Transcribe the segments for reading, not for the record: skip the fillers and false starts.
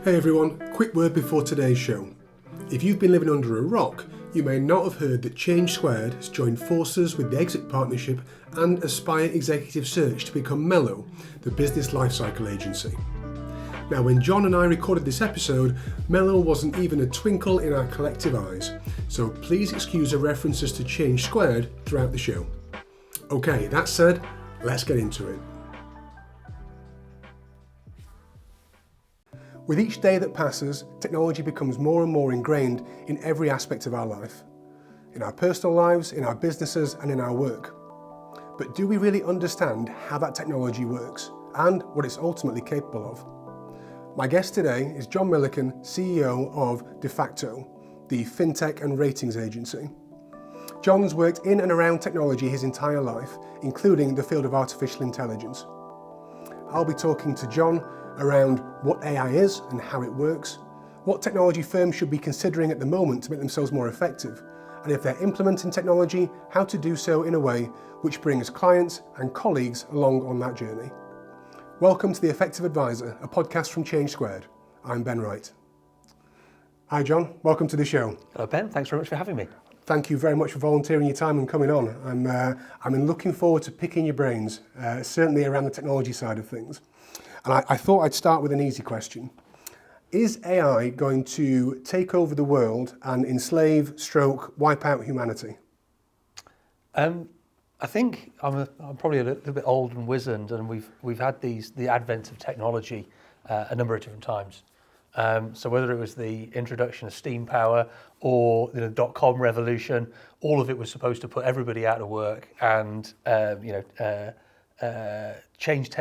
Hey everyone, quick word before today's show. If you've been living under a rock, you may not have heard that Change Squared has joined forces with the Exit Partnership and Aspire Executive Search to become Mello, the business lifecycle agency. Now, when John and I recorded this episode, Mello wasn't even a twinkle in our collective eyes, so please excuse the references to Change Squared throughout the show. Okay, that said, let's get into it. With each day that passes, technology becomes more and more ingrained in every aspect of our life. In our personal lives, in our businesses, and in our work. But do we really understand how that technology works and what it's ultimately capable of? My guest today is John Milliken, CEO of Defaqto, the fintech and ratings agency. John's worked in and around technology his entire life, including the field of artificial intelligence. I'll be talking to John around what AI is and how it works, what technology firms should be considering at the moment to make themselves more effective, and if they're implementing technology, how to do so in a way which brings clients and colleagues along on that journey. Welcome to The Effective Advisor, a podcast from Change Squared. I'm Ben Wright. Hi John, welcome to the show. Hello Ben, thanks very much for having me. Thank you very much for volunteering your time and coming on. I'm looking forward to picking your brains, certainly around the technology side of things. And I thought I'd start with an easy question. Is AI going to take over the world and enslave, wipe out humanity? I think I'm probably a little bit old and wizened, and we've had the advent of technology a number of different times. So whether it was the introduction of steam power or the dot-com revolution, all of it was supposed to put everybody out of work and change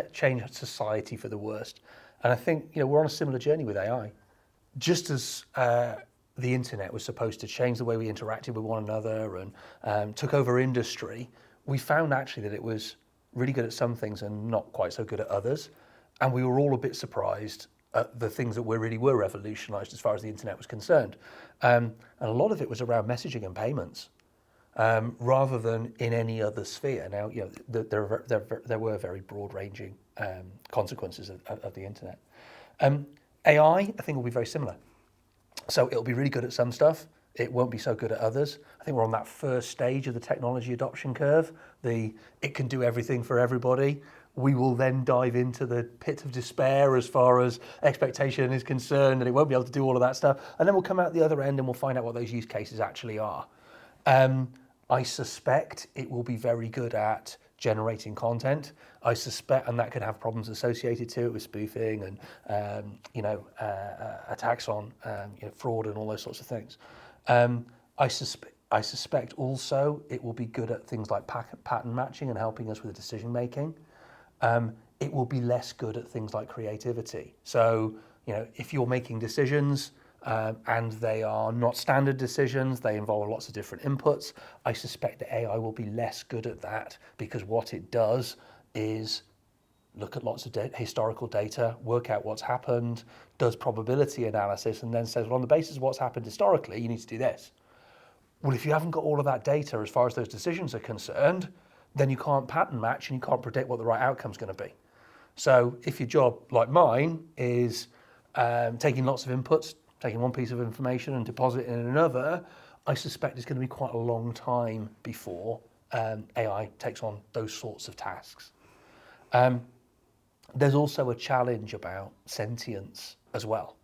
society for the worst. And I think we're on a similar journey with AI. Just as the internet was supposed to change the way we interacted with one another and took over industry, we found actually that it was really good at some things and not quite so good at others. And we were all a bit surprised at the things that were revolutionised as far as the internet was concerned. And a lot of it was around messaging and payments. Rather than in any other sphere. Now, there were very broad-ranging consequences of the internet. AI, I think, will be very similar. So it'll be really good at some stuff. It won't be so good at others. I think we're on that first stage of the technology adoption curve. It can do everything for everybody. We will then dive into the pit of despair as far as expectation is concerned, and it won't be able to do all of that stuff. And then we'll come out the other end and we'll find out what those use cases actually are. I suspect it will be very good at generating content. I suspect, and that could have problems associated to it with spoofing and attacks on fraud and all those sorts of things. I suspect also it will be good at things like pattern matching and helping us with the decision making. It will be less good at things like creativity. So if you're making decisions. And they are not standard decisions, they involve lots of different inputs. I suspect that AI will be less good at that because what it does is look at lots of historical data, work out what's happened, does probability analysis, and then says, well, on the basis of what's happened historically, you need to do this. Well, if you haven't got all of that data as far as those decisions are concerned, then you can't pattern match and you can't predict what the right outcome is going to be. So if your job, like mine, is taking lots of inputs, taking one piece of information and deposit in another, I suspect it's going to be quite a long time before AI takes on those sorts of tasks. There's also a challenge about sentience as well.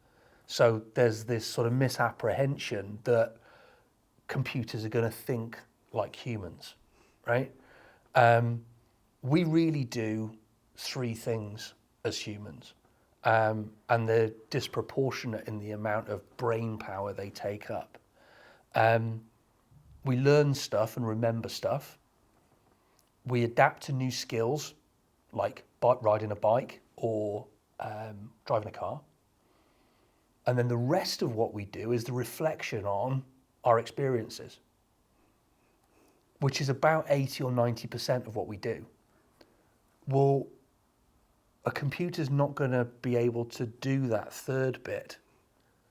So there's this sort of misapprehension that computers are going to think like humans, right? We really do three things as humans. And they're disproportionate in the amount of brain power they take up. We learn stuff and remember stuff. We adapt to new skills, like riding a bike or driving a car. And then the rest of what we do is the reflection on our experiences, which is about 80 or 90% of what we do. Well, a computer's not going to be able to do that third bit.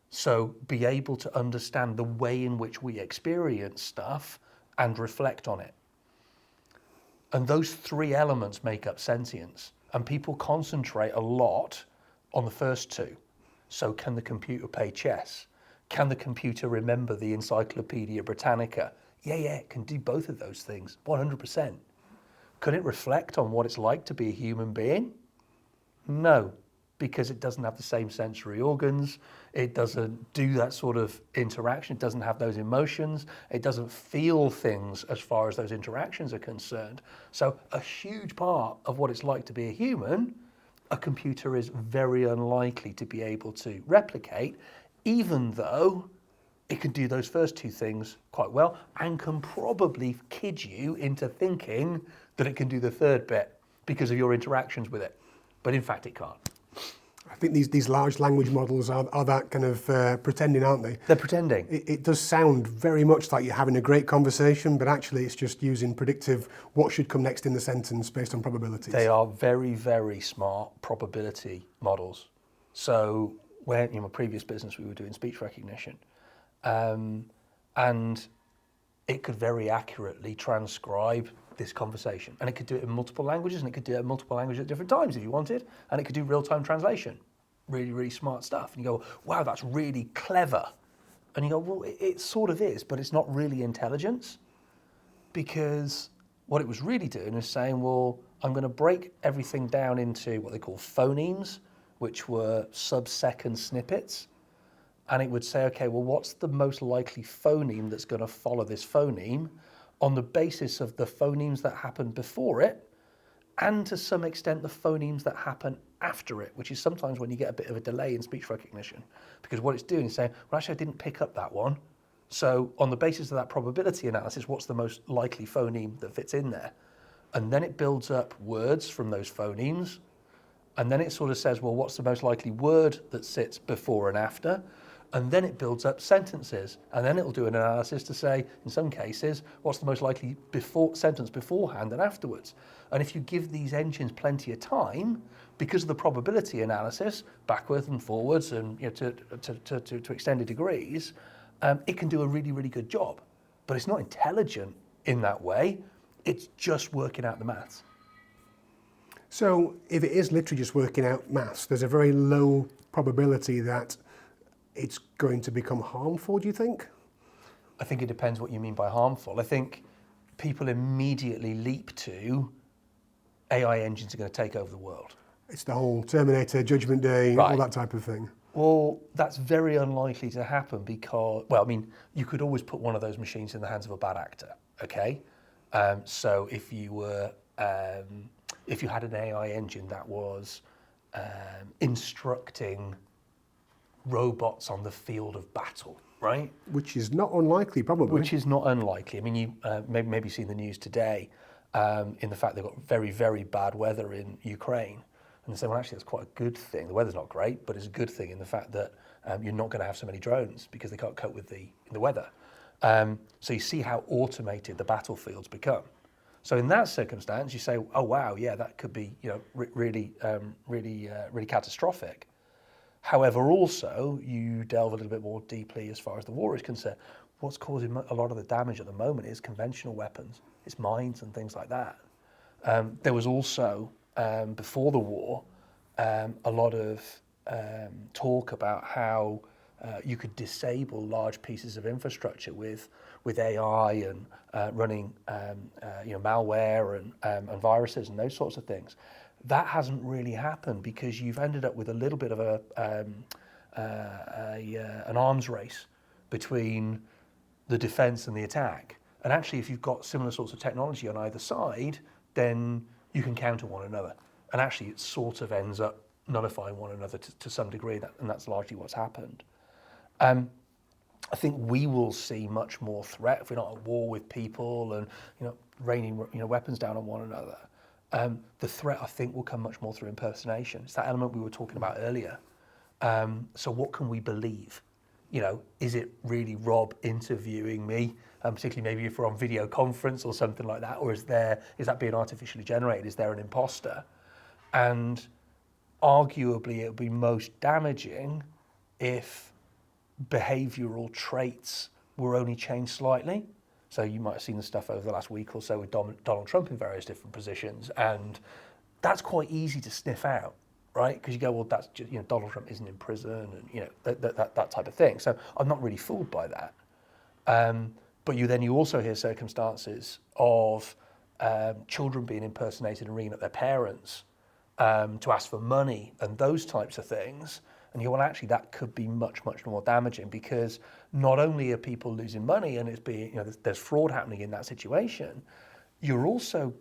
So be able to understand the way in which we experience stuff and reflect on it. And those three elements make up sentience. And people concentrate a lot on the first two. So can the computer play chess? Can the computer remember the Encyclopedia Britannica? Yeah, it can do both of those things, 100%. Can it reflect on what it's like to be a human being? No, because it doesn't have the same sensory organs. It doesn't do that sort of interaction. It doesn't have those emotions. It doesn't feel things as far as those interactions are concerned. So a huge part of what it's like to be a human, a computer is very unlikely to be able to replicate, even though it can do those first two things quite well and can probably kid you into thinking that it can do the third bit because of your interactions with it. But in fact, it can't. I think these large language models are that kind of pretending, aren't they? They're pretending. It does sound very much like you're having a great conversation, but actually it's just using predictive what should come next in the sentence based on probabilities. They are very, very smart probability models. So when in my previous business, we were doing speech recognition, and it could very accurately transcribe this conversation, and it could do it in multiple languages, and it could do it in multiple languages at different times if you wanted, and it could do real-time translation. Really, really smart stuff. And you go, wow, that's really clever. And you go, well, it sort of is, but it's not really intelligence, because what it was really doing is saying, well, I'm going to break everything down into what they call phonemes, which were sub-second snippets. And it would say, okay, well, what's the most likely phoneme that's going to follow this phoneme on the basis of the phonemes that happened before it, and to some extent the phonemes that happen after it, which is sometimes when you get a bit of a delay in speech recognition, because what it's doing is saying, well, actually, I didn't pick up that one. So on the basis of that probability analysis, what's the most likely phoneme that fits in there? And then it builds up words from those phonemes. And then it sort of says, well, what's the most likely word that sits before and after? And then it builds up sentences. And then it'll do an analysis to say, in some cases, what's the most likely sentence beforehand and afterwards? And if you give these engines plenty of time, because of the probability analysis, backwards and forwards and to extended degrees, it can do a really, really good job. But it's not intelligent in that way. It's just working out the maths. So if it is literally just working out maths, there's a very low probability that it's going to become harmful, do you think? I think it depends what you mean by harmful. I think people immediately leap to AI engines are going to take over the world. It's the whole Terminator, Judgment Day, all that type of thing. Well, that's very unlikely to happen because, well, I mean, you could always put one of those machines in the hands of a bad actor, okay? So if you were, if you had an AI engine that was instructing robots on the field of battle, right? Which is not unlikely, probably. Which is not unlikely. I mean, you maybe seen the news today in the fact they've got very, very bad weather in Ukraine. And they say, well, actually, that's quite a good thing. The weather's not great, but it's a good thing in the fact that you're not going to have so many drones because they can't cope with the weather. So you see how automated the battlefields become. So in that circumstance, you say, oh, wow, yeah, that could be really catastrophic. However, also, you delve a little bit more deeply as far as the war is concerned. What's causing a lot of the damage at the moment is conventional weapons. It's mines and things like that. There was also, before the war, a lot of talk about how you could disable large pieces of infrastructure with AI and running malware and viruses and those sorts of things. That hasn't really happened because you've ended up with a little bit of an arms race between the defense and the attack. And actually, if you've got similar sorts of technology on either side, then you can counter one another. And actually, it sort of ends up nullifying one another to some degree, and that's largely what's happened. I think we will see much more threat if we're not at war with people and raining weapons down on one another. The threat, I think, will come much more through impersonation. It's that element we were talking about earlier. So what can we believe? Is it really Rob interviewing me, particularly maybe if we're on video conference or something like that, or is that being artificially generated? Is there an imposter? And arguably it would be most damaging if behavioural traits were only changed slightly. So you might have seen the stuff over the last week or so with Donald Trump in various different positions, and that's quite easy to sniff out. right? Because you go, well, that's just, Donald Trump isn't in prison, and that type of thing. So I'm not really fooled by that. But you also hear circumstances of children being impersonated and ringing up their parents to ask for money and those types of things. And you go, well, actually, that could be much, much more damaging, because not only are people losing money and it's being, there's fraud happening in that situation, you're also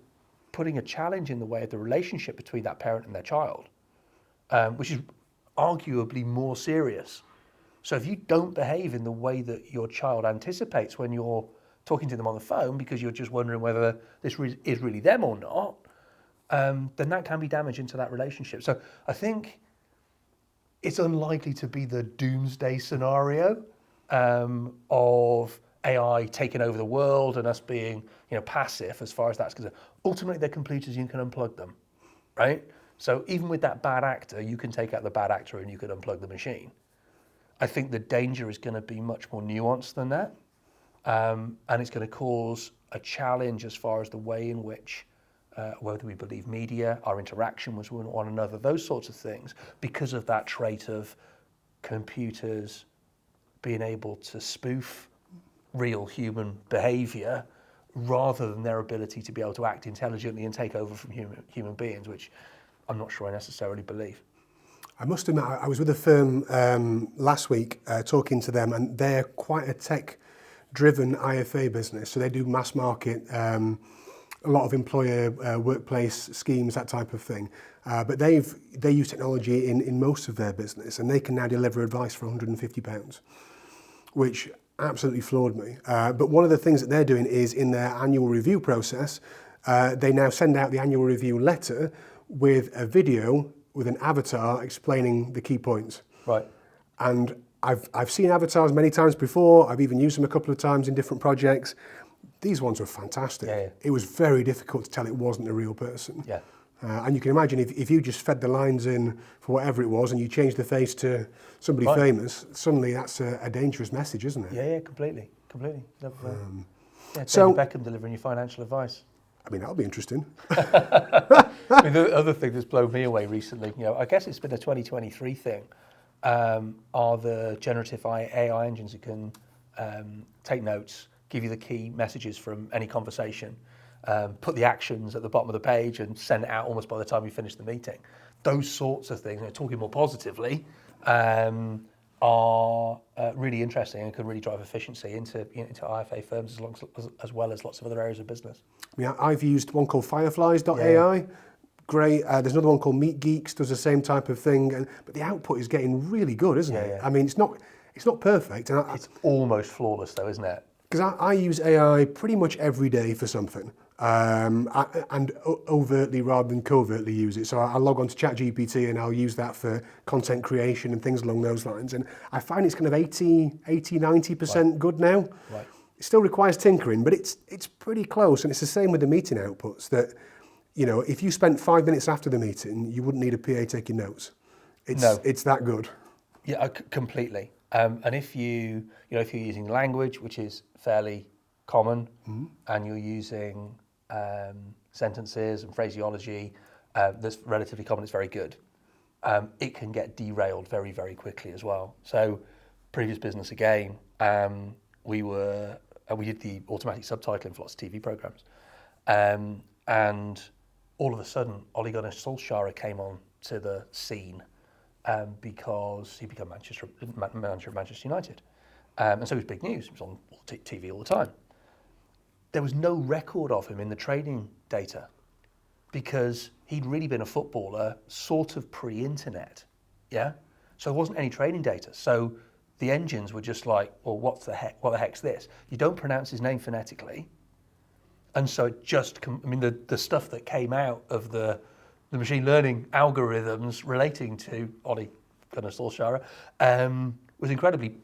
putting a challenge in the way of the relationship between that parent and their child, which is arguably more serious. So if you don't behave in the way that your child anticipates when you're talking to them on the phone, because you're just wondering whether this is really them or not, then that can be damaging to that relationship. So I think it's unlikely to be the doomsday scenario of AI taking over the world and us being, passive as far as that's concerned. Ultimately, they're computers, you can unplug them, right? So even with that bad actor, you can take out the bad actor and you can unplug the machine. I think the danger is going to be much more nuanced than that. And it's going to cause a challenge as far as the way in which whether we believe media, our interaction with one another, those sorts of things, because of that trait of computers being able to spoof real human behavior rather than their ability to be able to act intelligently and take over from human beings, which I'm not sure I necessarily believe. I must admit, I was with a firm last week talking to them, and they're quite a tech-driven IFA business. So they do mass market, a lot of employer workplace schemes, that type of thing. But they use technology in most of their business, and they can now deliver advice for £150, which absolutely floored me. But one of the things that they're doing is in their annual review process, they now send out the annual review letter with a video with an avatar explaining the key points. Right. And I've seen avatars many times before. I've even used them a couple of times in different projects. These ones were fantastic. Yeah. It was very difficult to tell it wasn't a real person. Yeah. And you can imagine if you just fed the lines in for whatever it was and you changed the face to somebody Right. famous, suddenly that's a dangerous message, isn't it? Yeah, completely. So- David Beckham delivering your financial advice. I mean, that'll be interesting. The other thing that's blown me away recently, I guess it's been a 2023 thing, are the generative AI engines that can take notes, give you the key messages from any conversation, put the actions at the bottom of the page and send it out almost by the time you finish the meeting. Those sorts of things, talking more positively, are really interesting and can really drive efficiency into IFA firms as well as lots of other areas of business. I mean, I've used one called Fireflies.ai. Yeah. Great. There's another one called Meet Geeks, does the same type of thing. But the output is getting really good, isn't it? Yeah. I mean, it's not perfect. And It's almost flawless though, isn't it? because I use AI pretty much every day for something, and overtly rather than covertly use it. So I log on to ChatGPT and I'll use that for content creation and things along those lines. And I find it's kind of 90% good now. Right. It still requires tinkering, but it's pretty close. And it's the same with the meeting outputs that, if you spent 5 minutes after the meeting, you wouldn't need a PA taking notes. It's that good. Yeah, completely. And if you're using language, which is fairly common, and you're using sentences and phraseology that's relatively common, it's very good. It can get derailed very, very quickly as well. So, previous business again, we did the automatic subtitling for lots of TV programs, and all of a sudden, Ole Gunnar Solskjaer came on to the scene. Because he became manager of Manchester United. And so it was big news. He was on TV all the time. There was no record of him in the training data because he'd really been a footballer sort of pre-internet, yeah? So there wasn't any training data. So the engines were just like, well, what the heck's this? You don't pronounce his name phonetically. And so it just, the stuff that came out of the machine learning algorithms relating to Ole Gunnar Solskjaer was incredibly,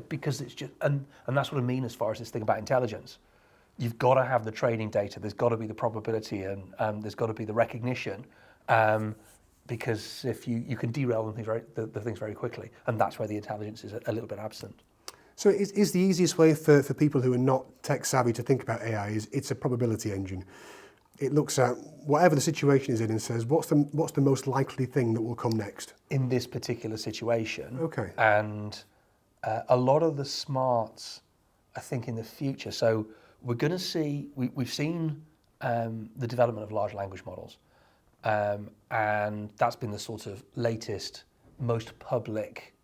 because it's just, and that's what I mean as far as this thing about intelligence. You've got to have the training data. There's got to be the probability and there's got to be the recognition, because if you can derail the things very quickly, and that's where the intelligence is a little bit absent. So is the easiest way for people who are not tech savvy to think about AI is it's a probability engine. it looks at whatever the situation is in and says, what's the most likely thing that will come next? In this particular situation. Okay. And a lot of the smarts, I think, in the future. So we're going to see, we've seen the development of large language models. And that's been the sort of latest, most public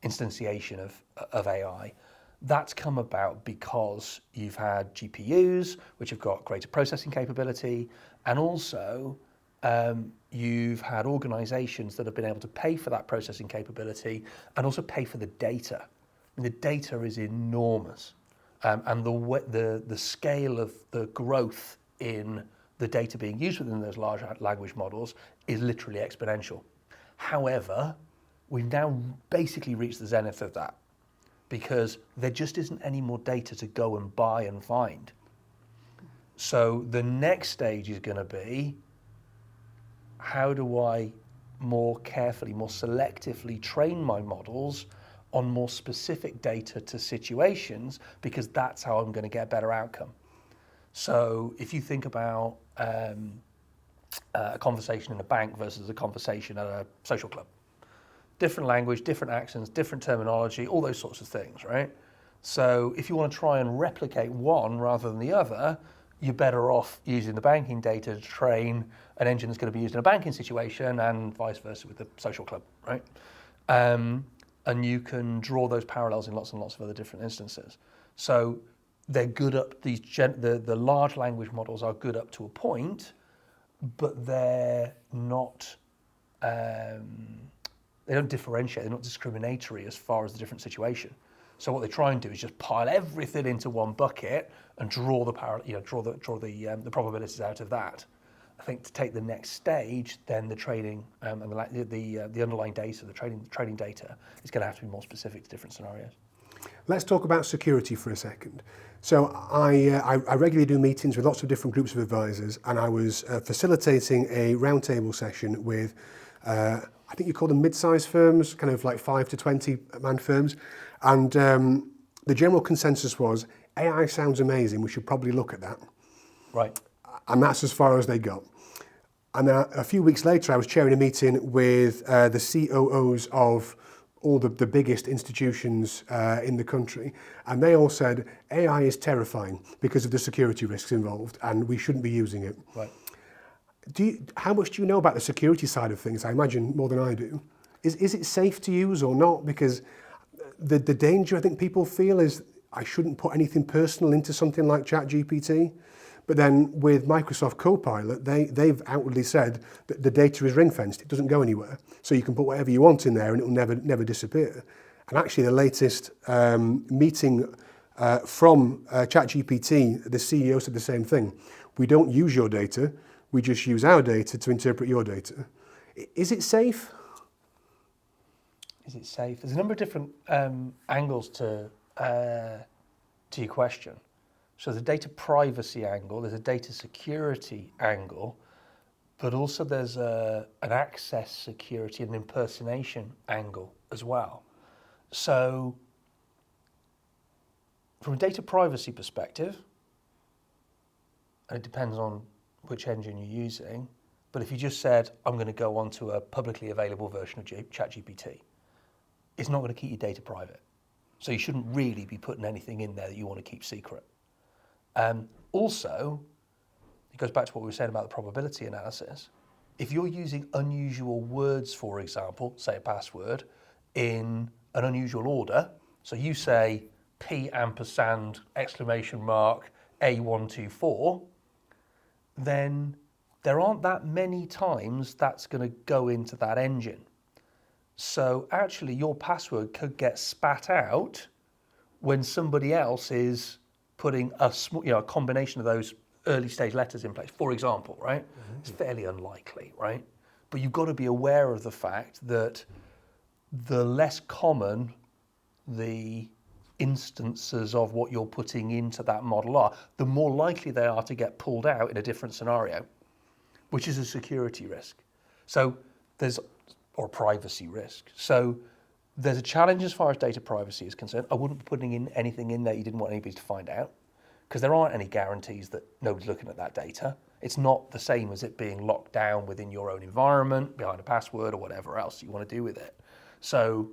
instantiation of AI. That's come about because you've had GPUs, which have got greater processing capability, and also you've had organizations that have been able to pay for that processing capability and also pay for the data. I mean, the data is enormous, and the scale of the growth in the data being used within those large language models is literally exponential. However, we've now basically reached the zenith of that, because there just isn't any more data to go and buy and find. So the next stage is going to be, how do I more carefully, more selectively train my models on more specific data to situations, because that's how I'm going to get a better outcome. So if you think about a conversation in a bank versus a conversation at a social club, different language, different accents, different terminology, all those sorts of things, right? So if you want to try and replicate one rather than the other, you're better off using the banking data to train an engine that's going to be used in a banking situation, and vice versa with the social club, right? And you can draw those parallels in lots and lots of other different instances. So they're good up, the large language models are good up to a point, but they're not, they don't differentiate, they're not discriminatory as far as the different situation. So what they try and do is just pile everything into one bucket and draw the the probabilities out of that. I think to take the next stage, then the training and the underlying data, the training data, is going to have to be more specific to different scenarios. Let's talk about security for a second. So I regularly do meetings with lots of different groups of advisors, and I was facilitating a roundtable session with, I think you call them mid-sized firms, kind of like 5 to 20 man firms. And the general consensus was, AI sounds amazing, we should probably look at that. Right. And that's as far as they got. And then a few weeks later, I was chairing a meeting with the COOs of all the biggest institutions in the country. And they all said, AI is terrifying because of the security risks involved, and we shouldn't be using it. Right. How much do you know about the security side of things? I imagine more than I do. Is it safe to use or not? Because the danger I think people feel is, I shouldn't put anything personal into something like ChatGPT. But then with Microsoft Copilot, they've outwardly said that the data is ring-fenced, it doesn't go anywhere. So you can put whatever you want in there and it will never disappear. And actually the latest meeting from ChatGPT, the CEO said the same thing. We don't use your data, we just use our data to interpret your data. Is it safe? Is it safe? There's a number of different angles to your question. So there's a data privacy angle, there's a data security angle, but also there's an access security and impersonation angle as well. So from a data privacy perspective, and it depends on which engine you're using, but if you just said, I'm going to go onto a publicly available version of ChatGPT, it's not going to keep your data private. So you shouldn't really be putting anything in there that you want to keep secret. Also, it goes back to what we were saying about the probability analysis. If you're using unusual words, for example, say a password, in an unusual order, so you say P ampersand exclamation mark A124, then there aren't that many times that's going to go into that engine. So actually your password could get spat out when somebody else is putting a combination of those early stage letters in place, for example, right? Mm-hmm. It's fairly unlikely, right? But you've got to be aware of the fact that the less common the instances of what you're putting into that model are, the more likely they are to get pulled out in a different scenario, which is a security risk. So or privacy risk. So there's a challenge as far as data privacy is concerned. I wouldn't be putting in anything in there you didn't want anybody to find out, because there aren't any guarantees that nobody's looking at that data. It's not the same as it being locked down within your own environment, behind a password or whatever else you want to do with it. So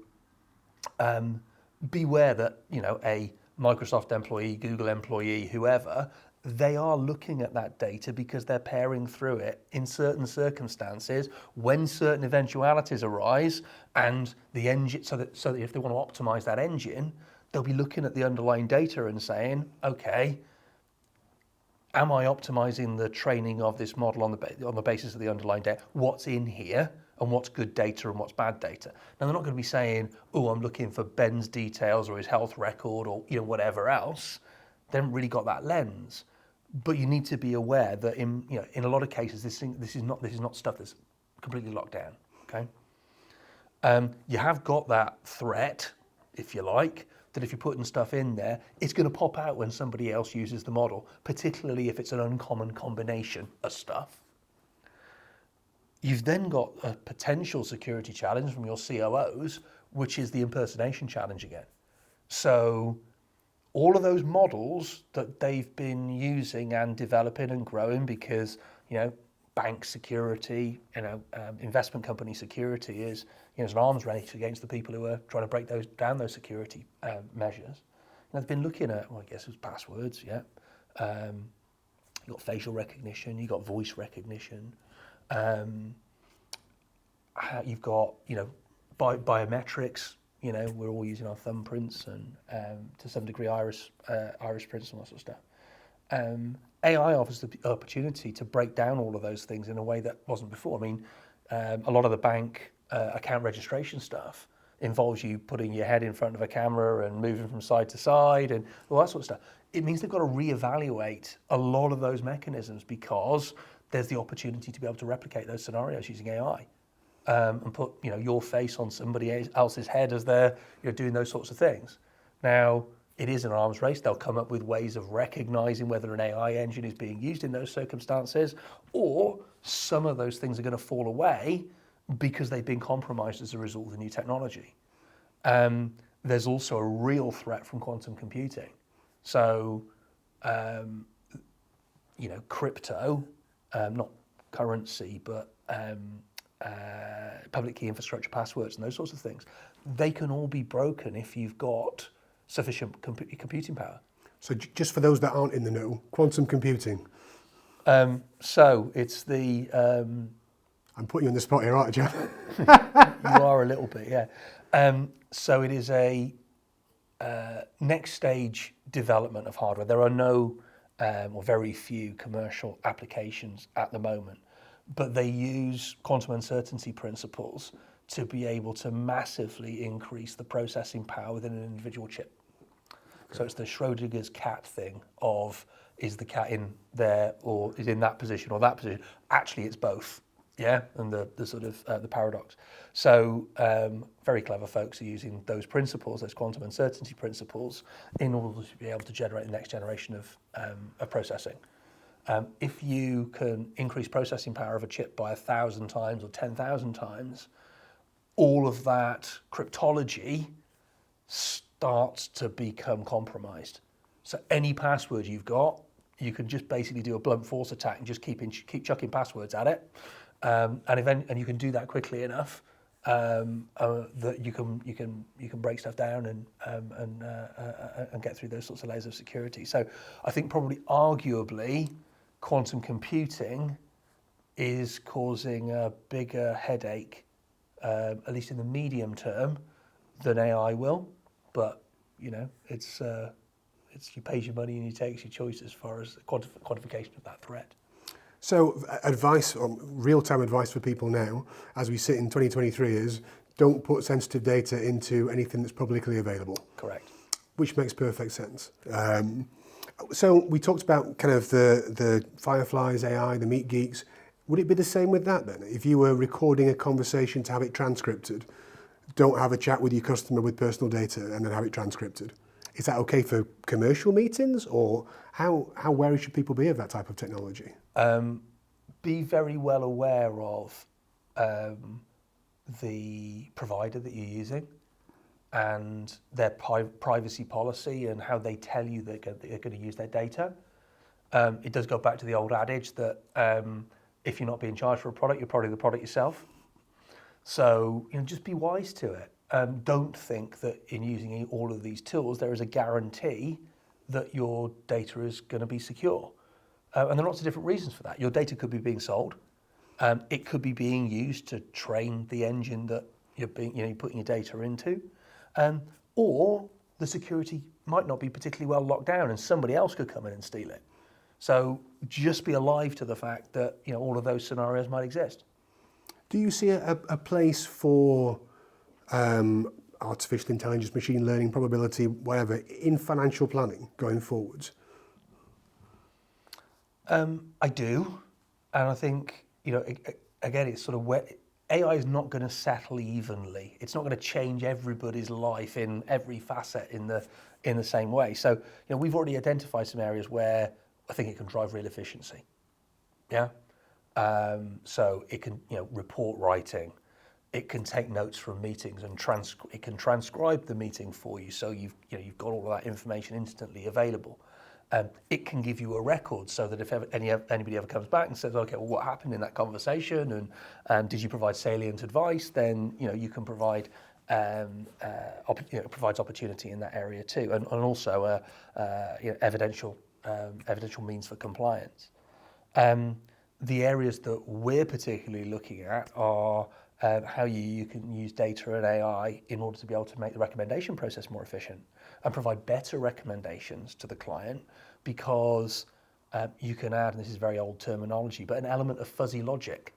beware that, a Microsoft employee, Google employee, whoever, they are looking at that data because they're pairing through it in certain circumstances when certain eventualities arise, and the engine, so that if they want to optimize that engine, they'll be looking at the underlying data and saying, okay, am I optimizing the training of this model on the basis of the underlying data? What's in here and what's good data and what's bad data? Now, they're not going to be saying, oh, I'm looking for Ben's details or his health record or whatever else. They haven't really got that lens. But you need to be aware that in a lot of cases, this is not stuff that's completely locked down. Okay, you have got that threat, if you like, that if you're putting stuff in there, it's going to pop out when somebody else uses the model, particularly if it's an uncommon combination of stuff. You've then got a potential security challenge from your COOs, which is the impersonation challenge again. So all of those models that they've been using and developing and growing because, bank security, investment company security is an arms race against the people who are trying to break down those security measures. They've been looking at, I guess it was passwords, yeah. You've got facial recognition, you've got voice recognition, you've got, biometrics. We're all using our thumbprints and to some degree iris prints and that sort of stuff. AI offers the opportunity to break down all of those things in a way that wasn't before. I mean, a lot of the bank account registration stuff involves you putting your head in front of a camera and moving from side to side and all that sort of stuff. It means they've got to reevaluate a lot of those mechanisms because there's the opportunity to be able to replicate those scenarios using AI. And put your face on somebody else's head as they're doing those sorts of things. Now, it is an arms race. They'll come up with ways of recognizing whether an AI engine is being used in those circumstances, or some of those things are going to fall away because they've been compromised as a result of the new technology. There's also a real threat from quantum computing. So, crypto, not currency, but public key infrastructure passwords and those sorts of things, they can all be broken if you've got sufficient computing power. So just for those that aren't in the know, quantum computing. So it's the... I'm putting you on the spot here, aren't you? You are a little bit, yeah. So it is a next stage development of hardware. There are no or very few commercial applications at the moment, but they use quantum uncertainty principles to be able to massively increase the processing power within an individual chip. Okay. So it's the Schrodinger's cat thing of, is the cat in there or is in that position or that position? Actually, it's both, yeah? And the sort of the paradox. So very clever folks are using those principles, those quantum uncertainty principles, in order to be able to generate the next generation of processing. If you can increase processing power of a chip by 1,000 times or 10,000 times, all of that cryptology starts to become compromised. So any password you've got, you can just basically do a blunt force attack and just keep chucking passwords at it, and you can do that quickly enough that you can break stuff down and get through those sorts of layers of security. So I think probably arguably quantum computing is causing a bigger headache, at least in the medium term, than AI will. But it's you pays your money and you takes your choice as far as the quantification of that threat. So advice, real-time advice for people now, as we sit in 2023, is don't put sensitive data into anything that's publicly available. Correct. Which makes perfect sense. So we talked about kind of the Fireflies, AI, the meat geeks. Would it be the same with that then? If you were recording a conversation to have it transcripted, don't have a chat with your customer with personal data and then have it transcripted. Is that okay for commercial meetings, or how wary should people be of that type of technology? Be very well aware of the provider that you're using. and their privacy policy and how they tell you they're going to use their data. It does go back to the old adage that if you're not being charged for a product, you're probably the product yourself. So just be wise to it. Don't think that in using all of these tools, there is a guarantee that your data is going to be secure. And there are lots of different reasons for that. Your data could be being sold. It could be being used to train the engine that you're putting your data into. Or the security might not be particularly well locked down and somebody else could come in and steal it. So just be alive to the fact that all of those scenarios might exist. Do you see a place for artificial intelligence, machine learning, probability, whatever, in financial planning going forwards? I do, and I think again, it's sort of where AI is not going to settle evenly. It's not going to change everybody's life in every facet in the same way. So we've already identified some areas where I think it can drive real efficiency. Yeah. So it can report writing. It can take notes from meetings and it can transcribe the meeting for you, so you've got all of that information instantly available. It can give you a record so that if anybody ever comes back and says, okay, well, what happened in that conversation, and did you provide salient advice? Then you can provide provides opportunity in that area too, and also evidential means for compliance. The areas that we're particularly looking at are how you can use data and AI in order to be able to make the recommendation process more efficient and provide better recommendations to the client, because you can add, and this is very old terminology, but an element of fuzzy logic.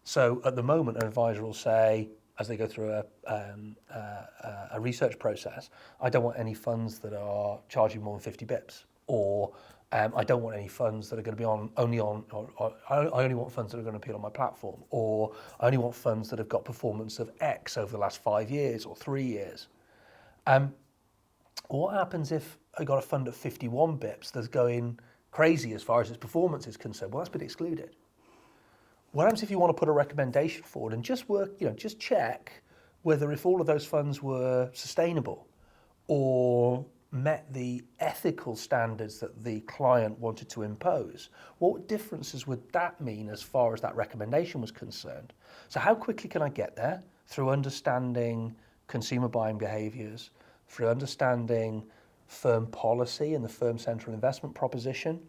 So at the moment, an advisor will say, as they go through a research process, I don't want any funds that are charging more than 50 bips, or I don't want any funds that are going to be I only want funds that are going to appear on my platform, or I only want funds that have got performance of X over the last 5 years or 3 years. What happens if I got a fund at 51 bips that's going crazy as far as its performance is concerned? Well, that's been excluded. What happens if you want to put a recommendation forward and just check whether if all of those funds were sustainable or met the ethical standards that the client wanted to impose? What differences would that mean as far as that recommendation was concerned? So how quickly can I get there? Through understanding consumer buying behaviours, through understanding firm policy and the firm central investment proposition,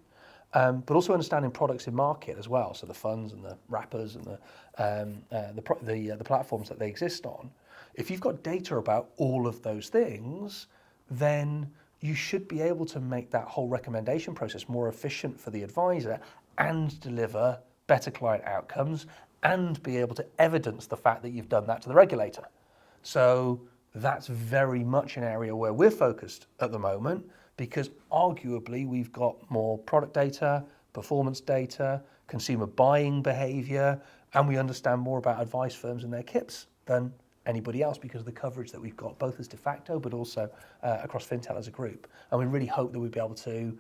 but also understanding products in market as well, so the funds and the wrappers and the platforms that they exist on. If you've got data about all of those things, then you should be able to make that whole recommendation process more efficient for the advisor and deliver better client outcomes and be able to evidence the fact that you've done that to the regulator. So that's very much an area where we're focused at the moment, because arguably we've got more product data, performance data, consumer buying behavior, and we understand more about advice firms and their KIPs than anybody else because of the coverage that we've got, both as Defaqto but also across Fintel as a group. And we really hope that we'll be able to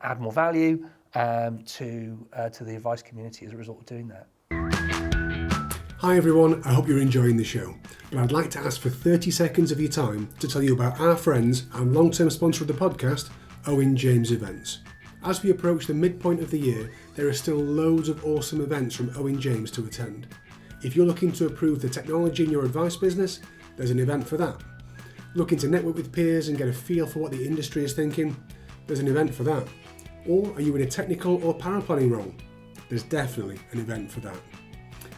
add more value to the advice community as a result of doing that. Hi everyone, I hope you're enjoying the show, but I'd like to ask for 30 seconds of your time to tell you about our friends and long-term sponsor of the podcast, Owen James Events. As we approach the midpoint of the year, there are still loads of awesome events from Owen James to attend. If you're looking to improve the technology in your advice business, there's an event for that. Looking to network with peers and get a feel for what the industry is thinking, there's an event for that. Or are you in a technical or paraplanning role? There's definitely an event for that.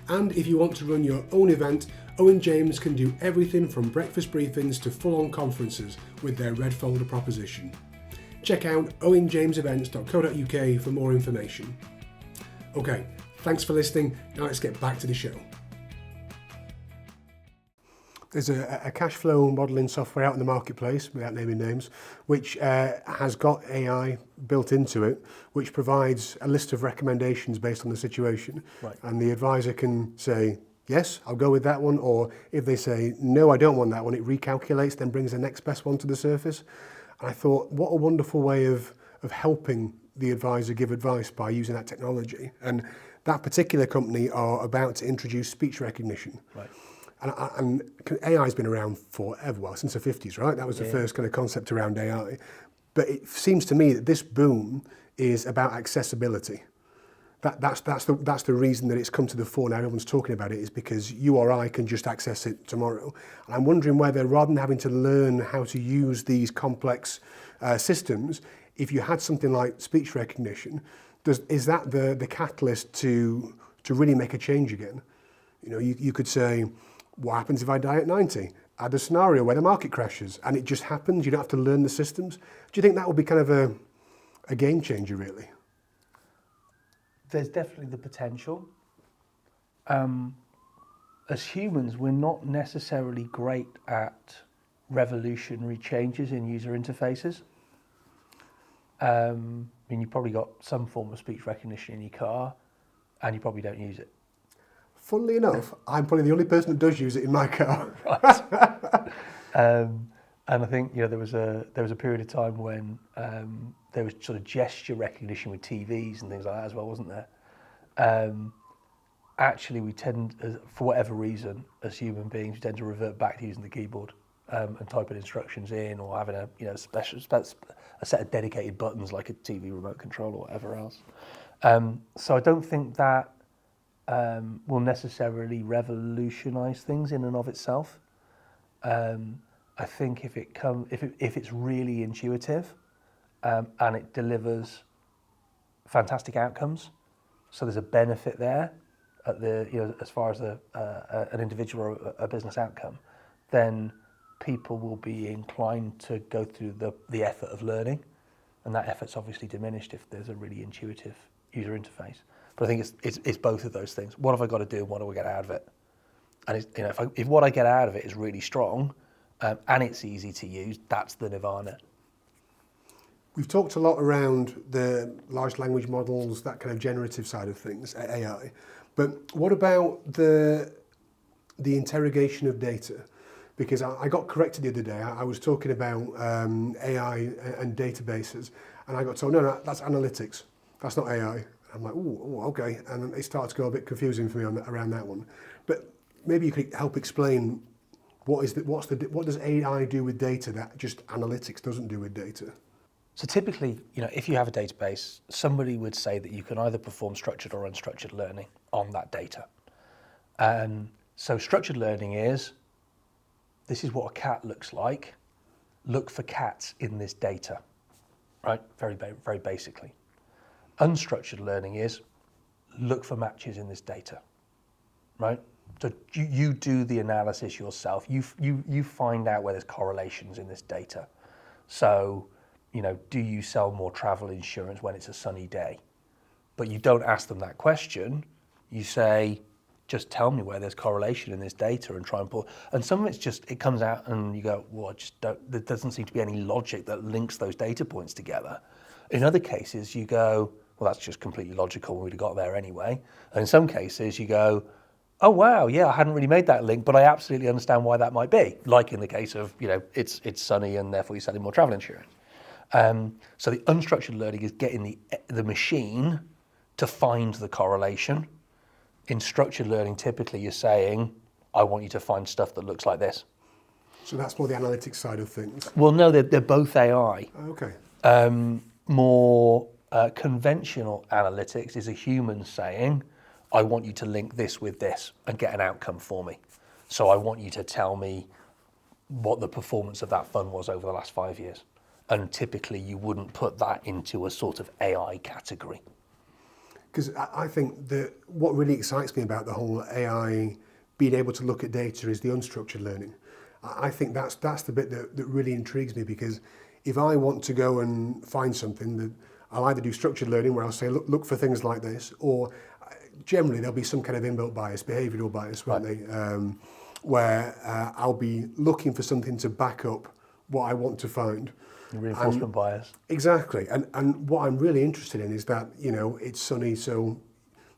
And if you want to run your own event, Owen James can do everything from breakfast briefings to full-on conferences with their red folder proposition. Check out owenjamesevents.co.uk for more information. Okay, thanks for listening. Now let's get back to the show. There's a cash flow modelling software out in the marketplace, without naming names, which has got AI built into it, which provides a list of recommendations based on the situation. Right. And the advisor can say, yes, I'll go with that one, or if they say, no, I don't want that one, it recalculates, then brings the next best one to the surface. And I thought, what a wonderful way of helping the advisor give advice by using that technology. And that particular company are about to introduce speech recognition. Right. And AI has been around forever, well, since the 50s, right? That was the first kind of concept around AI. But it seems to me that this boom is about accessibility. That's the reason that it's come to the fore now. Everyone's talking about it is because you or I can just access it tomorrow. And I'm wondering whether, rather than having to learn how to use these complex systems, if you had something like speech recognition, is that the catalyst to really make a change again? You know, you could say, what happens if I die at 90? Add a scenario where the market crashes and it just happens. You don't have to learn the systems. Do you think that would be kind of a game changer, really? There's definitely the potential. As humans, we're not necessarily great at revolutionary changes in user interfaces. I mean, you've probably got some form of speech recognition in your car, and you probably don't use it. Funnily enough, I'm probably the only person that does use it in my car. Right. And I think there was a period of time when there was sort of gesture recognition with TVs and things like that as well, wasn't there? Actually, we tend, for whatever reason, as human beings, we tend to revert back to using the keyboard and typing instructions in, or having a set of dedicated buttons like a TV remote control or whatever else. So I don't think that will necessarily revolutionise things in and of itself. I think if it's really intuitive and it delivers fantastic outcomes, so there's a benefit there at as far as an individual or a business outcome, then people will be inclined to go through the effort of learning, and that effort's obviously diminished if there's a really intuitive user interface. But I think it's both of those things. What have I got to do, and what do I get out of it? And if what I get out of it is really strong and it's easy to use, that's the nirvana. We've talked a lot around the large language models, that kind of generative side of things, AI. But what about the interrogation of data? Because I got corrected the other day. I was talking about AI and databases, and I got told, no, that's analytics. That's not AI. I'm like, oh, okay. And it started to go a bit confusing for me around that one. But maybe you could help explain what does AI do with data that just analytics doesn't do with data? So typically, if you have a database, somebody would say that you can either perform structured or unstructured learning on that data. So structured learning is, this is what a cat looks like. Look for cats in this data, right? Very, very basically. Unstructured learning is, look for matches in this data, right? So you do the analysis yourself. You find out where there's correlations in this data. So, do you sell more travel insurance when it's a sunny day? But you don't ask them that question. You say, just tell me where there's correlation in this data and try and pull. And some of it's just, it comes out and you go, well, there doesn't seem to be any logic that links those data points together. In other cases, you go, well, that's just completely logical. We'd have got there anyway. And in some cases, you go, oh, wow, yeah, I hadn't really made that link, but I absolutely understand why that might be. Like in the case of, it's sunny and therefore you're selling more travel insurance. So the unstructured learning is getting the machine to find the correlation. In structured learning, typically you're saying, I want you to find stuff that looks like this. So that's more the analytics side of things? Well, no, they're both AI. Okay. More conventional analytics is a human saying, I want you to link this with this and get an outcome for me. So I want you to tell me what the performance of that fund was over the last 5 years. And typically you wouldn't put that into a sort of AI category. Because I think that what really excites me about the whole AI being able to look at data is the unstructured learning. I think that's the bit that really intrigues me, because if I want to go and find something, that I'll either do structured learning where I'll say, look for things like this, or generally there'll be some kind of inbuilt bias, behavioural bias, won't they? Where I'll be looking for something to back up what I want to find. Reinforcement bias. Exactly. And what I'm really interested in is that, it's sunny, so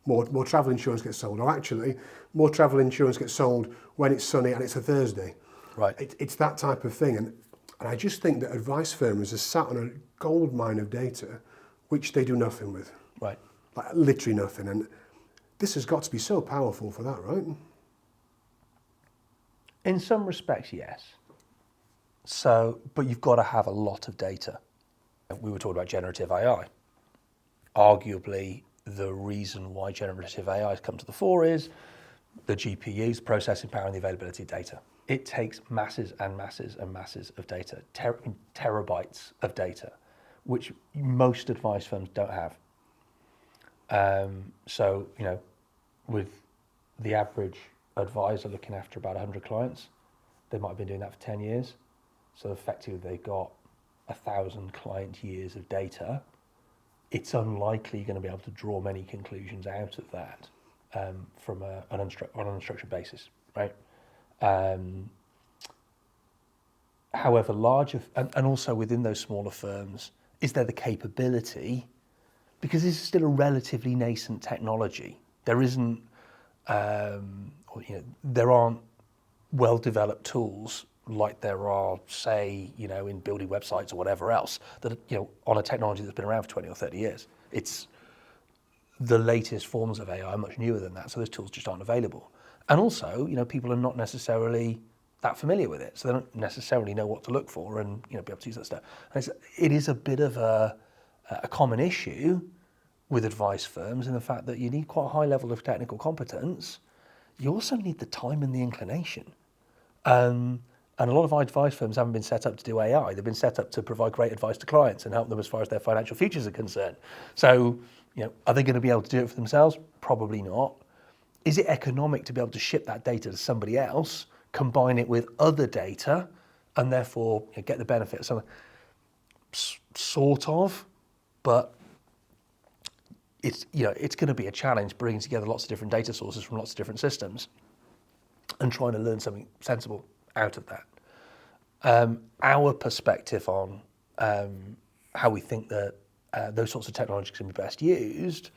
more travel insurance gets sold. Or actually, more travel insurance gets sold when it's sunny and it's a Thursday. Right. It's that type of thing. And I just think that advice firms are sat on a gold mine of data, which they do nothing with. Right. Like literally nothing. And this has got to be so powerful for that, right? In some respects, yes. So, but you've got to have a lot of data. We were talking about generative AI. Arguably, the reason why generative AI has come to the fore is the GPUs, processing power, and the availability of data. It takes masses and masses and masses of data, terabytes of data, which most advice firms don't have. So, with the average advisor looking after about 100 clients, they might have been doing that for 10 years. So effectively, they've got 1,000 client years of data. It's unlikely you're going to be able to draw many conclusions out of that from on an unstructured basis, right? However, larger, and also within those smaller firms, is there the capability? Because this is still a relatively nascent technology. There isn't, there aren't well-developed tools like there are, say, in building websites or whatever else, that, on a technology that's been around for 20 or 30 years. It's the latest forms of AI are much newer than that, so those tools just aren't available. And also, people are not necessarily that familiar with it, so they don't necessarily know what to look for and, be able to use that stuff. And it is a bit of a common issue with advice firms in the fact that you need quite a high level of technical competence. You also need the time and the inclination. And a lot of advice firms haven't been set up to do AI. They've been set up to provide great advice to clients and help them as far as their financial futures are concerned. So, are they going to be able to do it for themselves? Probably not. Is it economic to be able to ship that data to somebody else, combine it with other data, and therefore get the benefit of something? Sort of, but it's going to be a challenge bringing together lots of different data sources from lots of different systems and trying to learn something sensible out of that. Our perspective on how we think that those sorts of technologies can be best used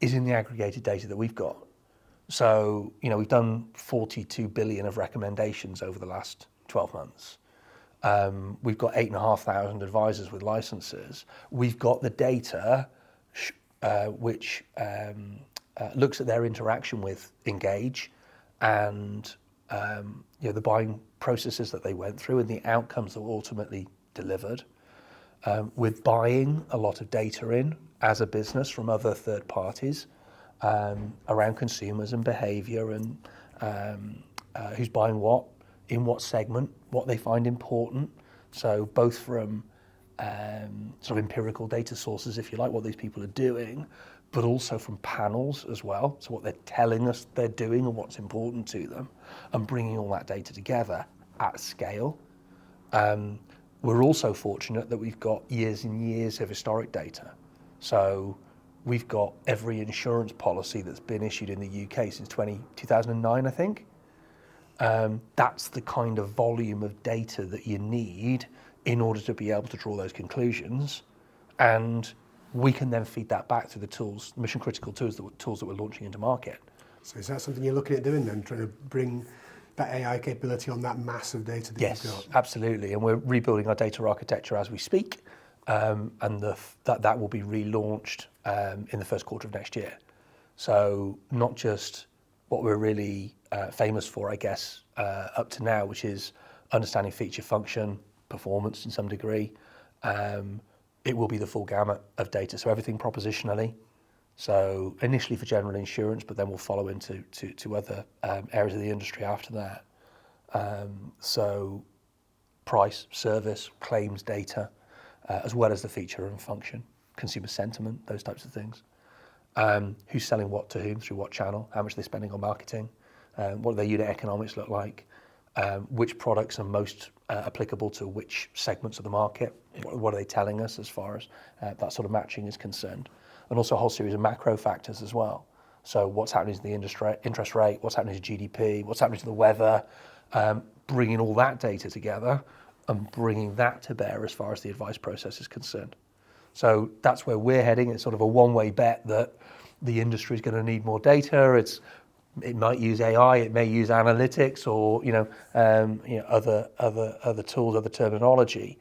is in the aggregated data that we've got. So, we've done 42 billion of recommendations over the last 12 months. We've got 8,500 advisors with licenses. We've got the data which looks at their interaction with Engage and the buying processes that they went through and the outcomes that were ultimately delivered. We're buying a lot of data in as a business from other third parties around consumers and behaviour and who's buying what, in what segment, what they find important. So both from sort of empirical data sources, if you like, what these people are doing, but also from panels as well. So what they're telling us they're doing and what's important to them, and bringing all that data together at scale. We're also fortunate that we've got years and years of historic data. So we've got every insurance policy that's been issued in the UK since 2009, I think. That's the kind of volume of data that you need in order to be able to draw those conclusions. And we can then feed that back to the tools, mission critical tools that we're launching into market. So is that something you're looking at doing then, trying to bring that AI capability on that massive data that you've got? Yes, absolutely. And we're rebuilding our data architecture as we speak. And that will be relaunched in the first quarter of next year. So not just what we're really famous for, I guess, up to now, which is understanding feature, function, performance in some degree. It will be the full gamut of data. So everything propositionally. So initially for general insurance, but then we'll follow into other areas of the industry after that. So price, service, claims data, as well as the feature and function, consumer sentiment, those types of things. Who's selling what to whom, through what channel, how much they're spending on marketing, what do their unit economics look like, which products are most applicable to which segments of the market, what are they telling us as far as that sort of matching is concerned. And also a whole series of macro factors as well. So what's happening to the interest rate, what's happening to GDP, what's happening to the weather, bringing all that data together and bringing that to bear as far as the advice process is concerned. So that's where we're heading. It's sort of a one-way bet that the industry is going to need more data. It might use AI, it may use analytics or other tools, other terminology.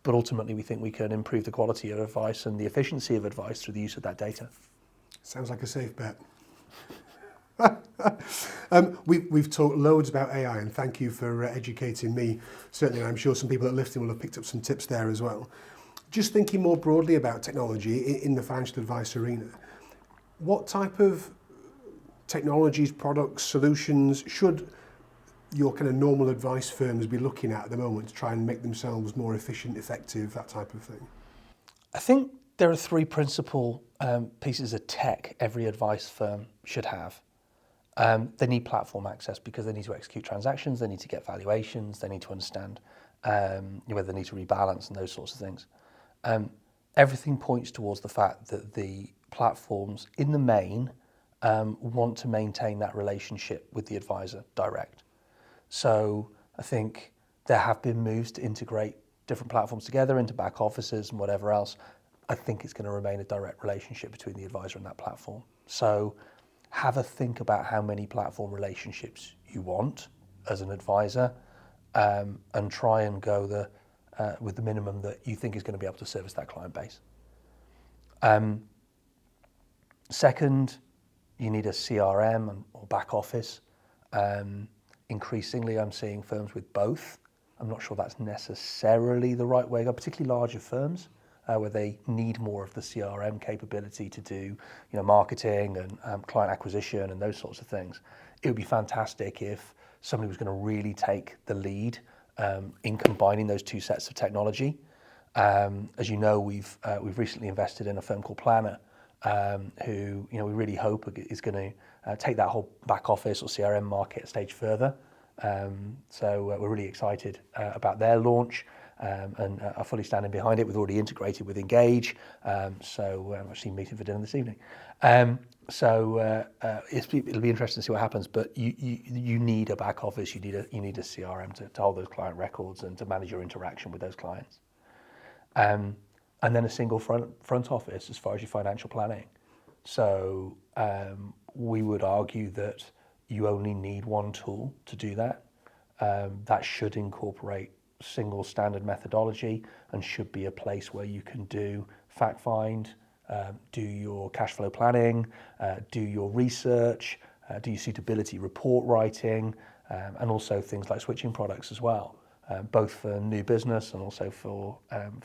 But ultimately, we think we can improve the quality of advice and the efficiency of advice through the use of that data. Sounds like a safe bet. We've talked loads about AI, and thank you for educating me. Certainly, I'm sure some people that are listening will have picked up some tips there as well. Just thinking more broadly about technology in the financial advice arena, what type of technologies, products, solutions should your kind of normal advice firms be looking at the moment to try and make themselves more efficient, effective, that type of thing? I think there are three principal pieces of tech every advice firm should have. They need platform access because they need to execute transactions, they need to get valuations, they need to understand whether they need to rebalance and those sorts of things. Everything points towards the fact that the platforms, in the main, want to maintain that relationship with the advisor direct. So I think there have been moves to integrate different platforms together into back offices and whatever else. I think it's going to remain a direct relationship between the advisor and that platform. So have a think about how many platform relationships you want as an advisor, and try and go with the minimum that you think is going to be able to service that client base. Second, you need a CRM or back office. Increasingly, I'm seeing firms with both. I'm not sure that's necessarily the right way to go, particularly larger firms where they need more of the CRM capability to do, marketing and client acquisition and those sorts of things. It would be fantastic if somebody was going to really take the lead in combining those two sets of technology. As you know, we've recently invested in a firm called Planner, who we really hope is going to take that whole back office or CRM market a stage further. So we're really excited about their launch and are fully standing behind it. We've already integrated with Engage, so I'm actually meeting for dinner this evening. So it'll be interesting to see what happens. But you need a back office, you need a CRM to hold those client records and to manage your interaction with those clients. And then a single front office as far as your financial planning. So we would argue that you only need one tool to do that. That should incorporate single standard methodology and should be a place where you can do fact find, do your cash flow planning, do your research, do your suitability report writing, and also things like switching products as well, both for new business and also for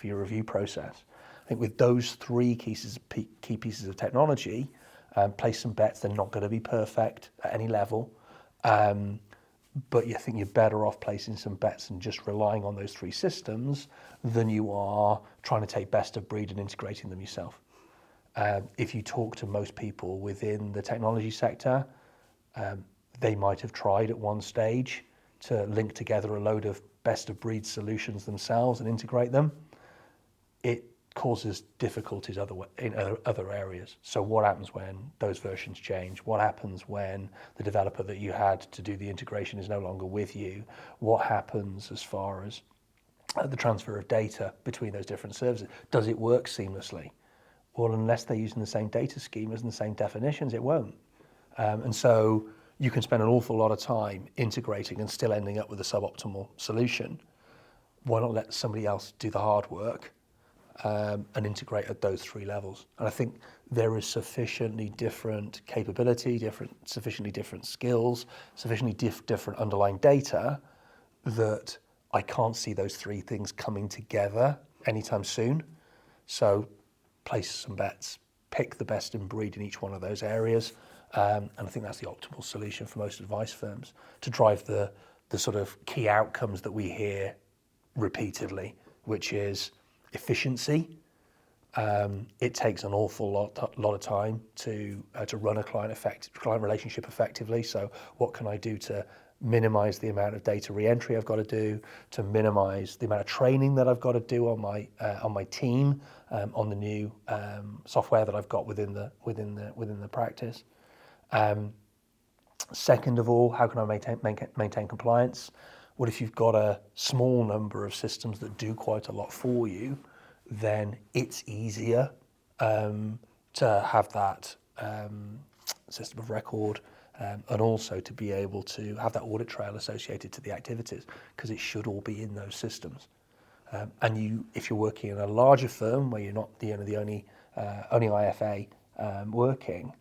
your review process. I think with those three key pieces of technology, place some bets. They're not going to be perfect at any level, but you think you're better off placing some bets and just relying on those three systems than you are trying to take best of breed and integrating them yourself. If you talk to most people within the technology sector, they might have tried at one stage to link together a load of best of breed solutions themselves and integrate them. It causes difficulties in other areas. So what happens when those versions change? What happens when the developer that you had to do the integration is no longer with you? What happens as far as the transfer of data between those different services? Does it work seamlessly? Well, unless they're using the same data schemas and the same definitions, it won't. And so you can spend an awful lot of time integrating and still ending up with a suboptimal solution. Why not let somebody else do the hard work and integrate at those three levels? And I think there is sufficiently different capability, sufficiently different skills, sufficiently different underlying data that I can't see those three things coming together anytime soon. So place some bets, pick the best in breed in each one of those areas. And I think that's the optimal solution for most advice firms to drive the sort of key outcomes that we hear repeatedly, which is efficiency. It takes an awful lot of time to run a client relationship effectively. So what can I do to minimize the amount of data re-entry I've got to do, to minimize the amount of training that I've got to do on my team, on the new software that I've got within the practice. Second of all, how can I maintain compliance? Well, if you've got a small number of systems that do quite a lot for you, then it's easier to have that system of record and also to be able to have that audit trail associated to the activities, because it should all be in those systems. And if you're working in a larger firm where you're not the only IFA working,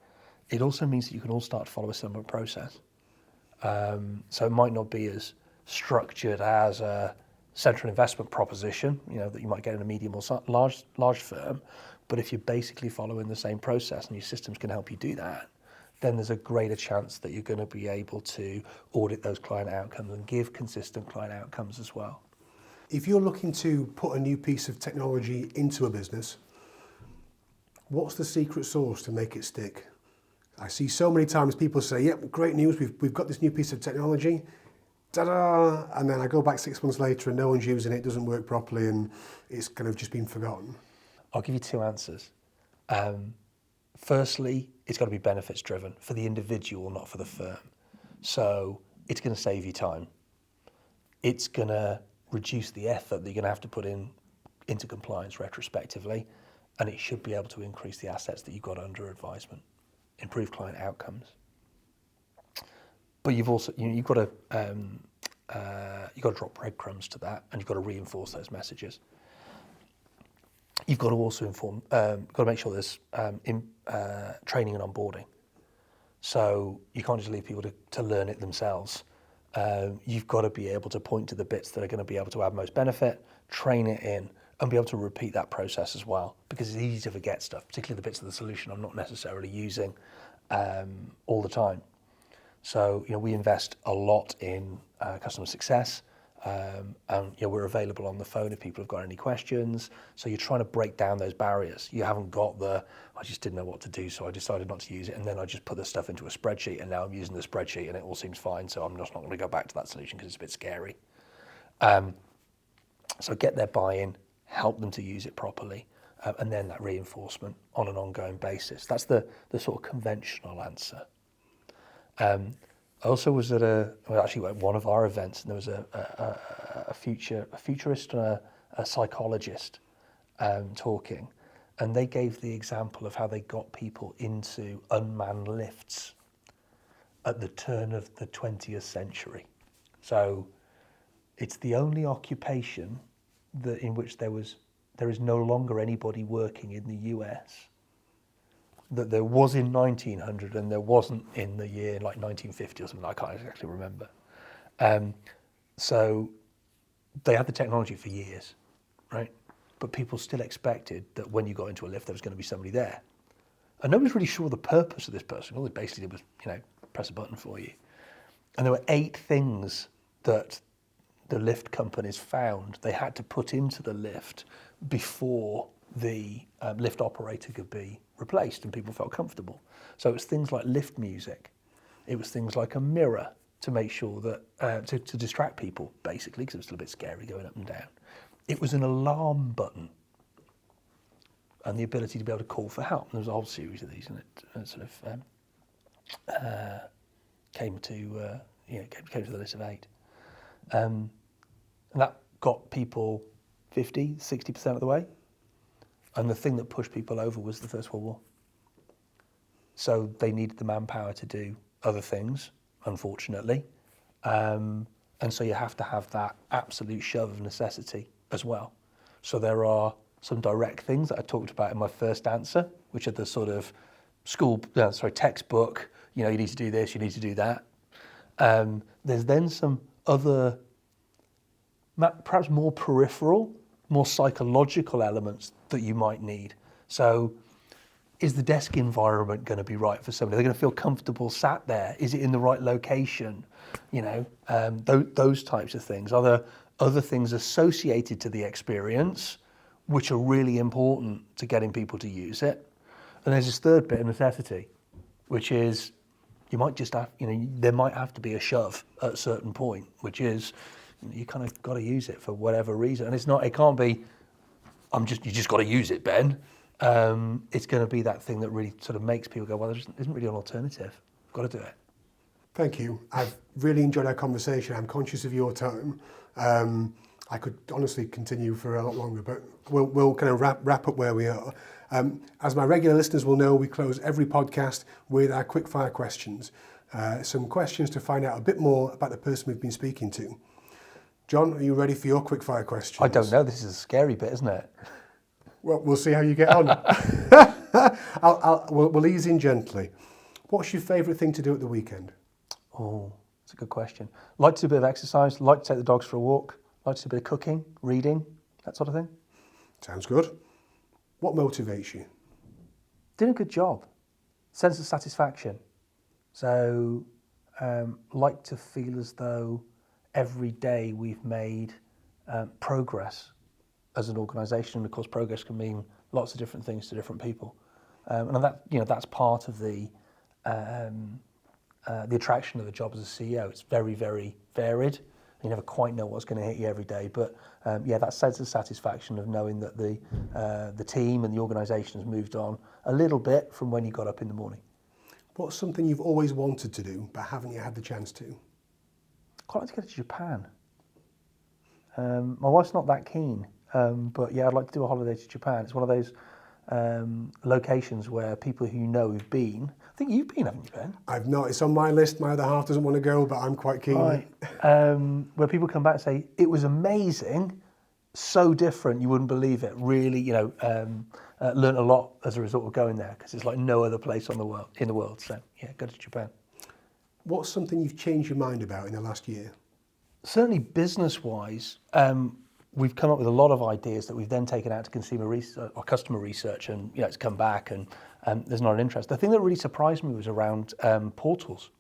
it also means that you can all start to follow a similar process. So it might not be as structured as a central investment proposition, that you might get in a medium or large firm, but if you're basically following the same process and your systems can help you do that, then there's a greater chance that you're going to be able to audit those client outcomes and give consistent client outcomes as well. If you're looking to put a new piece of technology into a business, what's the secret sauce to make it stick? I see so many times people say, yep, great news, we've got this new piece of technology, ta-da, and then I go back 6 months later and no one's using it, doesn't work properly, and it's kind of just been forgotten. I'll give you two answers. Firstly, it's got to be benefits driven for the individual, not for the firm. So it's going to save you time. It's going to reduce the effort that you're going to have to put into compliance retrospectively, and it should be able to increase the assets that you've got under advisement, improve client outcomes. But you've also you've got to drop breadcrumbs to that, and you've got to reinforce those messages. You've got to also got to make sure there's training and onboarding. So you can't just leave people to learn it themselves. You've got to be able to point to the bits that are going to be able to add most benefit, train it in, and be able to repeat that process as well, because it's easy to forget stuff, particularly the bits of the solution I'm not necessarily using all the time. So we invest a lot in customer success, and we're available on the phone if people have got any questions. So you're trying to break down those barriers. You haven't got I just didn't know what to do, so I decided not to use it, and then I just put the stuff into a spreadsheet, and now I'm using the spreadsheet, and it all seems fine. So I'm just not going to go back to that solution because it's a bit scary. So get their buy-in, help them to use it properly, and then that reinforcement on an ongoing basis. That's the sort of conventional answer. I also was at one of our events, and there was a futurist and a psychologist talking, and they gave the example of how they got people into unmanned lifts at the turn of the 20th century. So it's the only occupation in which there is no longer anybody working in the US that there was in 1900 and there wasn't in the year like 1950 or something. I can't exactly remember. So they had the technology for years, right? But people still expected that when you got into a lift, there was going to be somebody there. And nobody's really sure the purpose of this person. All they basically did was, press a button for you. And there were 8 things that the lift companies found they had to put into the lift before the lift operator could be replaced and people felt comfortable. So it was things like lift music. It was things like a mirror to make sure that, to distract people, basically, because it was still a bit scary going up and down. It was an alarm button and the ability to be able to call for help. And there was a whole series of these, and it sort of came to the list of 8. And that got people 50, 60% of the way. And the thing that pushed people over was the First World War. So they needed the manpower to do other things, unfortunately. And so you have to have that absolute shove of necessity as well. So there are some direct things that I talked about in my first answer, which are the sort of textbook, you need to do this, you need to do that. There's then some other, perhaps more peripheral, more psychological elements that you might need. So is the desk environment going to be right for somebody? They're going to feel comfortable sat there. Is it in the right location? Those types of things. Are there other things associated to the experience which are really important to getting people to use it? And there's this third bit of necessity, which is you might just have, there might have to be a shove at a certain point, which is you kind of got to use it for whatever reason. And it can't be, you just got to use it, Ben. It's going to be that thing that really sort of makes people go, well, there isn't really an alternative. Got to do it. Thank you. I've really enjoyed our conversation. I'm conscious of your time. I could honestly continue for a lot longer, but we'll kind of wrap up where we are. As my regular listeners will know, we close every podcast with our quickfire questions. Some questions to find out a bit more about the person we've been speaking to. John, are you ready for your quickfire questions? I don't know. This is a scary bit, isn't it? Well, we'll see how you get on. We'll ease in gently. What's your favourite thing to do at the weekend? Oh, that's a good question. Like to do a bit of exercise, like to take the dogs for a walk, like to do a bit of cooking, reading, that sort of thing. Sounds good. What motivates you? Doing a good job, sense of satisfaction. So, like to feel as though every day we've made progress as an organisation. And of course, progress can mean lots of different things to different people. And that, that's part of the attraction of the job as a CEO. It's very, very varied. You never quite know what's going to hit you every day, but that sense of satisfaction of knowing that the team and the organisation has moved on a little bit from when you got up in the morning. What's something you've always wanted to do, but haven't yet had the chance to? Quite like to go to Japan. My wife's not that keen, but yeah, I'd like to do a holiday to Japan. It's one of those locations where people who who've been, I think you've been, haven't you, Ben? I've not. It's on my list. My other half doesn't want to go, but I'm quite keen. Right. Where people come back and say, it was amazing, so different, you wouldn't believe it. Really, learned a lot as a result of going there, because it's like no other place in the world. So yeah, go to Japan. What's something you've changed your mind about in the last year? Certainly business-wise, we've come up with a lot of ideas that we've then taken out to consumer research or customer research, and it's come back and there's not an interest. The thing that really surprised me was around portals.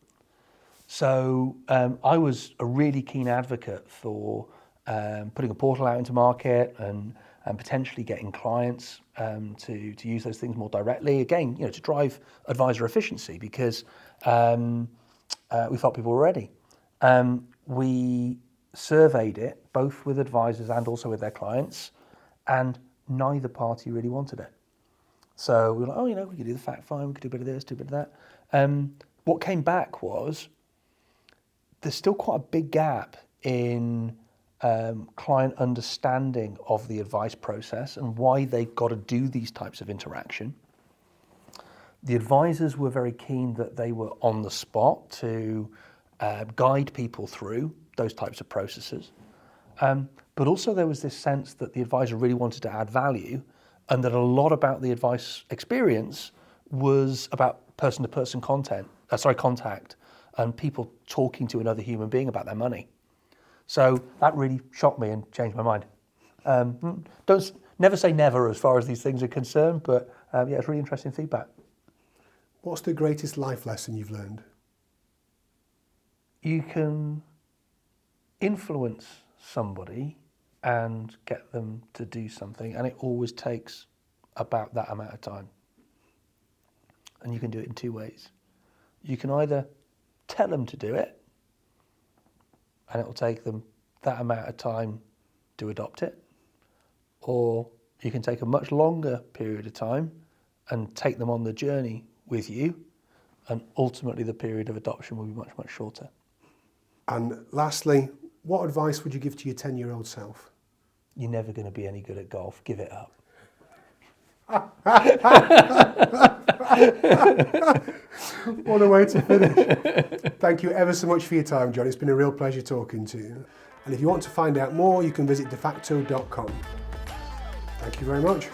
So I was a really keen advocate for putting a portal out into market and potentially getting clients to use those things more directly. Again, to drive advisor efficiency, because we felt people were ready. We surveyed it both with advisors and also with their clients, and neither party really wanted it. So we were like, we could do the fact find, we could do a bit of this, do a bit of that. What came back was there's still quite a big gap in client understanding of the advice process and why they've got to do these types of interaction. The advisors were very keen that they were on the spot to guide people through those types of processes. But also there was this sense that the advisor really wanted to add value, and that a lot about the advice experience was about person-to-person contact and people talking to another human being about their money. So that really shocked me and changed my mind. Never say never as far as these things are concerned, but it's really interesting feedback. What's the greatest life lesson you've learned? You can influence somebody and get them to do something, and it always takes about that amount of time. And you can do it in two ways. You can either tell them to do it, and it will take them that amount of time to adopt it, or you can take a much longer period of time and take them on the journey with you, and ultimately the period of adoption will be much, much shorter. And lastly, what advice would you give to your 10-year-old self? You're never going to be any good at golf. Give it up. What a way to finish. Thank you ever so much for your time, John. It's been a real pleasure talking to you. And if you want to find out more, you can visit defaqto.com. Thank you very much.